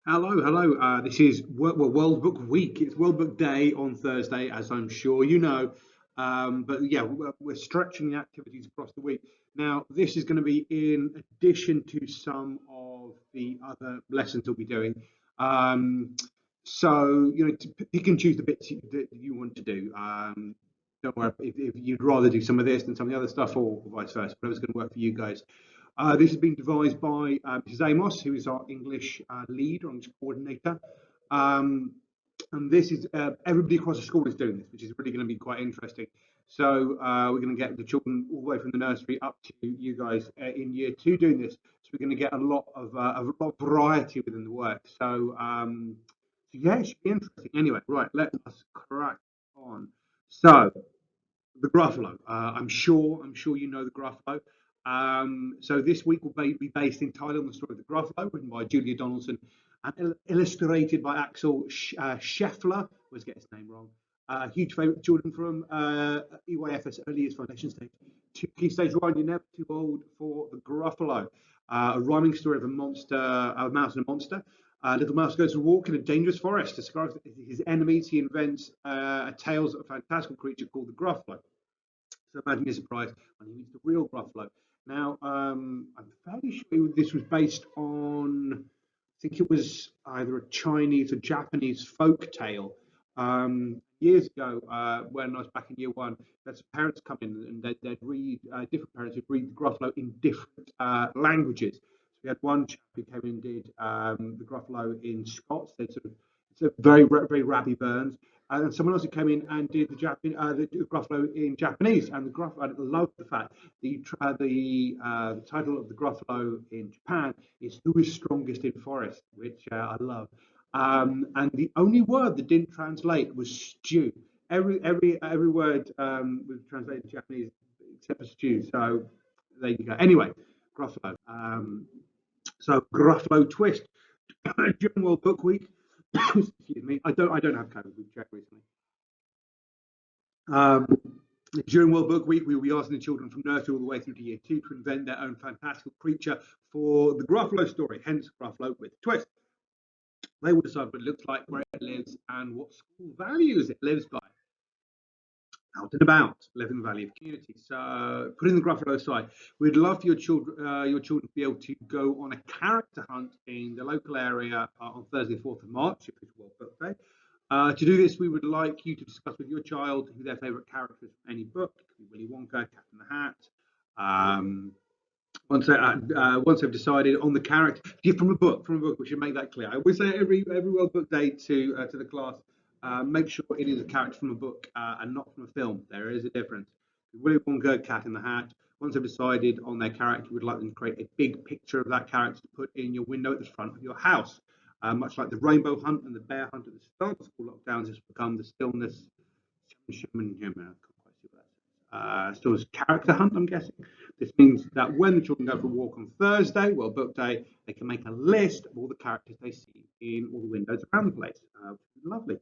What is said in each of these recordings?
Hello, hello. This is World Book Week. It's World Book Day on Thursday, as I'm sure you know. But yeah, we're stretching the activities across the week. Now, this is going to be in addition to some of the other lessons we'll be doing. Um, so, to pick and choose the bits that you want to do. Don't worry if you'd rather do some of this than some of the other stuff, or vice versa. Whatever's going to work for you guys. This has been devised by Mrs. Amos, who is our English lead or English coordinator. Um, and this is everybody across the school is doing this, which is really going to be quite interesting. So we're going to get the children all the way from the nursery up to you guys in year two doing this. So we're going to get a lot of variety within the work. So yeah, it should be interesting. Anyway, right, let us crack on. So the Gruffalo. I'm sure you know the Gruffalo. So this week will be based entirely on the story of the Gruffalo, written by Julia Donaldson and illustrated by Axel Scheffler. Always get his name wrong. Huge favourite children from EYFS early years foundation stage. Key stage one, you're never too old for the Gruffalo. A rhyming story of a monster, a mouse and a monster. Little Mouse goes to walk in a dangerous forest. To discover his enemies, he invents a tales of a fantastical creature called the Gruffalo. So imagine his surprise when he meets the real Cruffalo. Now, I'm fairly sure this was based on, I think it was either a Chinese or Japanese folk tale. Years ago, when I was back in year one, that some parents come in and they'd read, different parents would read the Gruffalo in different languages. So we had one chap who came in and did the Gruffalo in Scots. They sort of, it's a very Rabbie Burns, and someone else who came in and did the Gruffalo in Japanese. And the Gruffalo, I love the fact the title of the Gruffalo in Japan is "Who is strongest in forest," which I love. And the only word that didn't translate was stew. Every word was translated to Japanese except for stew. So there you go. Anyway, Gruffalo. So Gruffalo twist during World Book Week. Excuse me. I don't have COVID. We've checked recently. Um, During World Book Week, we will be asking the children from nursery all the way through to year two to invent their own fantastical creature for the Gruffalo story, hence Gruffalo with a twist. They will decide what it looks like, where it lives, and what school values it lives by. Out and about, living the value of community. So, putting the Gruffalo aside, we'd love for your children to be able to go on a character hunt in the local area on Thursday, 4th of March, if it's World Book Day. To do this, we would like you to discuss with your child who their favourite characters from any book. It could be Willy Wonka, Cat in the Hat. Um, once they've decided on the character, from a book, we should make that clear. I always say every World Book Day to the class, make sure it is a character from a book and not from a film. There is a difference. Willy Wonka, Cat in the Hat. Once they've decided on their character, we'd like them to create a big picture of that character to put in your window at the front of your house. Much like the rainbow hunt and the bear hunt at the start of school lockdowns has become the stillness, stillness character hunt, I'm guessing. This means that when the children go for a walk on Thursday, well, book day, they can make a list of all the characters they see in all the windows around the place. Lovely.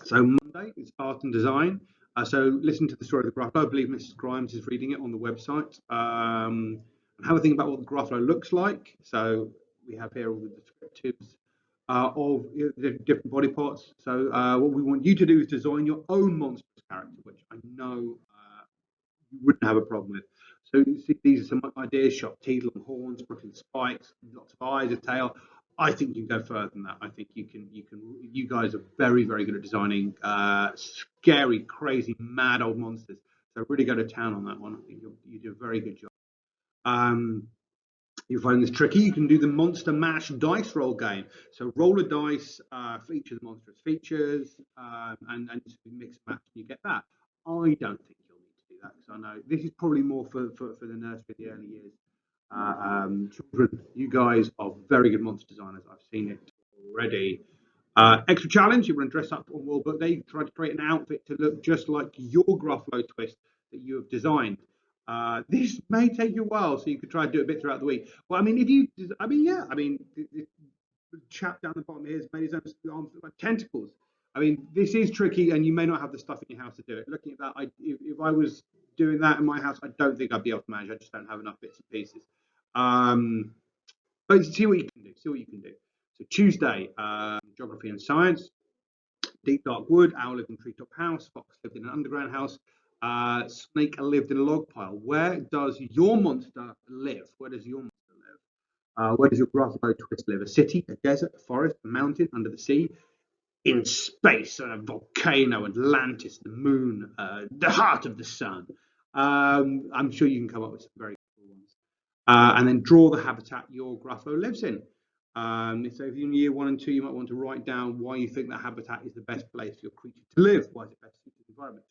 So Monday is art and design. So listen to the story of the Gruffalo. I believe Mrs. Grimes is reading it on the website. And have a think about what the Gruffalo looks like. So we have here all the descriptives of the different body parts. So what we want you to do is design your own monstrous character, which I know you wouldn't have a problem with. So you see, these are some ideas: sharp teeth, long horns, Brooklyn spikes, lots of eyes, a tail. I think you can go further than that. I think you guys are very good at designing scary, crazy, mad old monsters. So really go to town on that one. I think you do a very good job. Um, you find this tricky, you can do the Monster Mash dice roll game. So roll a dice for each of the monstrous features, and just mix and match, and you get that. I don't think you'll need to do that because I know this is probably more for the nursery, the early years. Children, you guys are very good monster designers. I've seen it already. Extra challenge: you're going to dress up on World Book Day, try to create an outfit to look just like your Gruffalo twist that you have designed. This may take you a while, so you could try to do it a bit throughout the week. Well, I mean, if you, I mean, yeah, I mean, the chap down the bottom here has made his own arms look like tentacles. I mean, this is tricky, and you may not have the stuff in your house to do it. Looking at that, if I was doing that in my house, I don't think I'd be able to manage. I just don't have enough bits and pieces. Um, but see what you can do. See what you can do. So Tuesday, geography and science. Deep dark wood. Owl lived in a treetop house. Fox lived in an underground house. Snake lived in a log pile. Where does your monster live? Where does your monster live? Where does your Gruffalo twist live? A city, a desert, a forest, a mountain, under the sea, in space, a volcano, Atlantis, the moon, the heart of the sun. I'm sure you can come up with some very cool ones. And then draw the habitat your Gruffalo lives in. So if you're in year 1 and 2, you might want to write down why you think that habitat is the best place for your creature to live. Why is it best suited to the environment?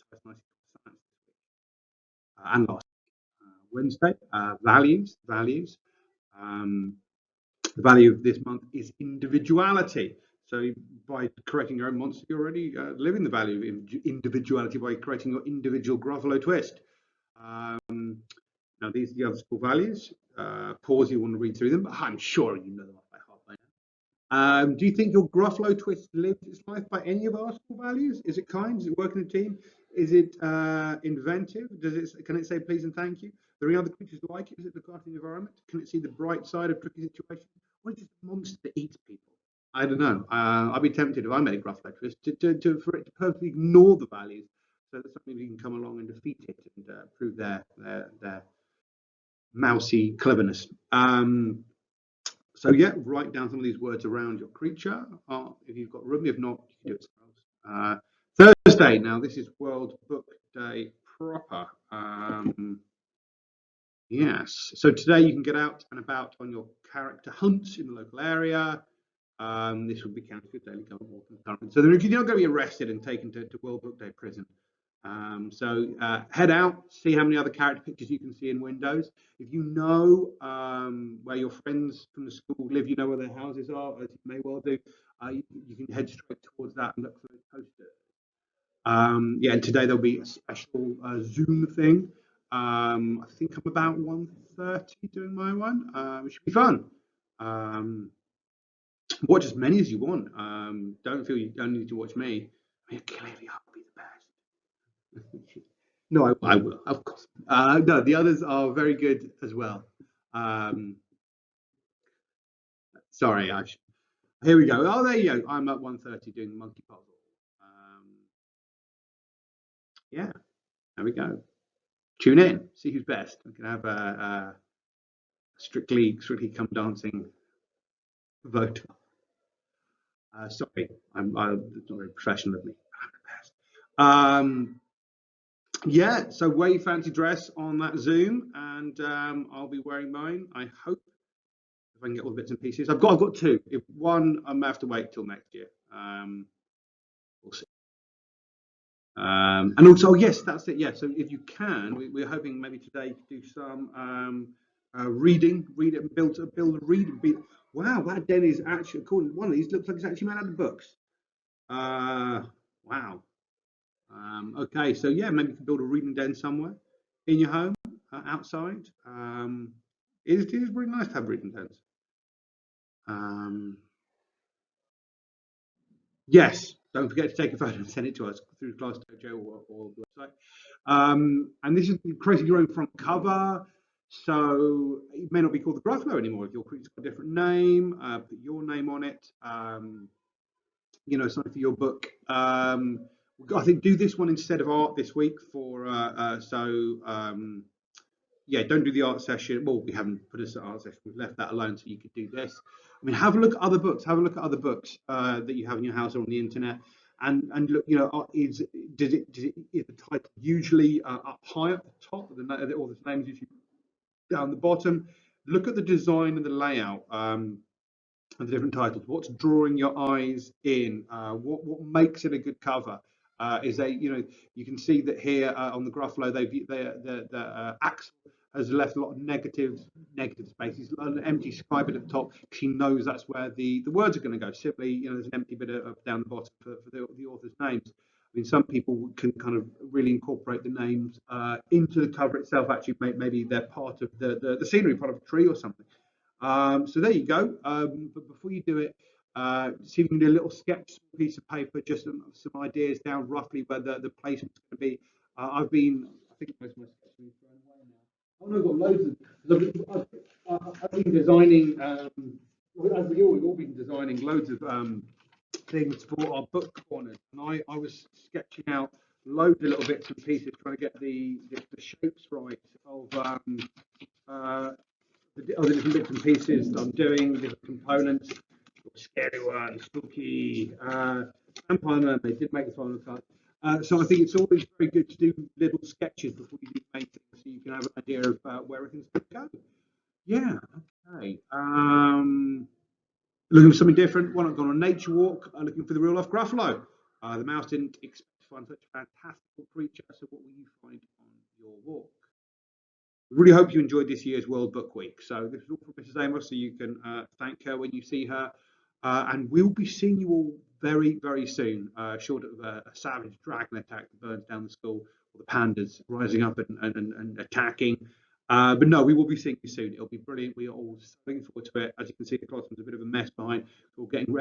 And last Wednesday, values. Um, the value of this month is individuality. So by creating your own monster, you're already living the value of individuality by creating your individual Gruffalo twist. Now these are the other school values. Pause if you want to read through them, but I'm sure you know them off by heart by now. Do you think your Gruffalo twist lives its life by any of our school values? Is it kind? Does it work in a team? Is it inventive? Can it say please and thank you? Are there any other creatures like it? Does it look after the environment? Can it see the bright side of tricky situations? Or is it just a monster that eats people? I don't know. I'd be tempted if I made a Gruffalo twist for it to perfectly ignore the values, so that somebody can come along and defeat it and prove their mousy cleverness. So yeah, write down some of these words around your creature. If you've got room, if not, you can do it somewhere else. Thursday. Now this is World Book Day proper. Yes. So today you can get out and about on your character hunts in the local area. This will be counted as daily government. So you're not going to be arrested and taken to World Book Day prison. So head out, see how many other character pictures you can see in windows. If you know where your friends from the school live, you know where their houses are, as you may well do, you can head straight towards that and look for those posters. Yeah, and today there'll be a special Zoom thing. I think I'm about 1:30 doing my one, which should be fun. Watch as many as you want. Don't feel you don't need to watch me. I mean, clearly I'll be the best. No, I will, of course. No, the others are very good as well. Sorry, here we go. Oh, there you go. I'm at 1:30 doing the monkey puzzle. Yeah, there we go. Tune in, see who's best. We can have a strictly come dancing vote. Sorry, I'm it's not very professional of me. Yeah, so wear your fancy dress on that Zoom, and I'll be wearing mine. I hope if I can get all the bits and pieces. I've got two. If one, I may have to wait till next year. We'll see. And also, yes, that's it. Yeah, so if you can, we're hoping maybe today to do some reading, build a reading. Wow, that den is actually, according to one of these, looks like it's actually made out of books. Wow. Okay, so yeah, maybe you can build a reading den somewhere in your home, outside. It is really nice to have reading dens. Yes, don't forget to take a photo and send it to us through Class Dojo or the website. And this is creating your own front cover. So it may not be called the Gruffalo anymore. If your creature's got a different name, put your name on it. You know, something for your book. I think do this one instead of art this week for yeah, don't do the art session. Well, we haven't put us at art session. We've left that alone so you could do this. I mean, have a look at other books. Have a look at other books that you have in your house or on the internet, and look. You know, is the title usually up high at the top, or the names usually down the bottom? Look at the design and the layout. And the different titles. What's drawing your eyes in? What makes it a good cover? You can see that here on the Gruffalo, the Axel has left a lot of negative spaces, an empty sky bit at the top. She knows that's where the words are going to go. Simply, you know, there's an empty bit down the bottom for the author's names. I mean, some people can kind of really incorporate the names into the cover itself. Actually, maybe they're part of the scenery, part of a tree or something. So there you go. But before you do it, see if you can do a little sketch piece of paper, just some ideas down roughly where the placement's going to be. I think most of my sketches have been thrown away now. Oh no, I've got loads of. I've been designing as we all, we've all been designing loads of things for our book corners, and I was sketching out loads of little bits and pieces, trying to get the shapes right of uh, the different bits and pieces that I'm doing, different components. Scary one, spooky, Vampire Mermaid did make the final cut. So I think it's always very good to do little sketches before you do main things, so you can have an idea of where everything's going to go. Yeah, okay. Looking for something different. Why not go on a nature walk? Looking for the real life Cruffalo. The mouse didn't expect to find such a fantastical creature. So what will you find on your walk? Really hope you enjoyed this year's World Book Week. So this is all from Mrs. Amos, so you can thank her when you see her. And we'll be seeing you all very, very soon, short of a savage dragon attack that burns down the school, or the pandas rising up and attacking. But no, we will be seeing you soon. It'll be brilliant. We are all looking forward to it. As you can see, the classroom's a bit of a mess behind. We're getting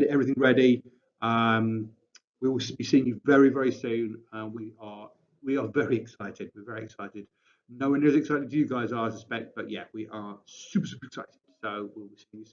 everything ready. We will be seeing you very, very soon. We are very excited. We're very excited. Nowhere near as excited as you guys are, I suspect, but yeah, we are super, super excited. So we'll see you soon.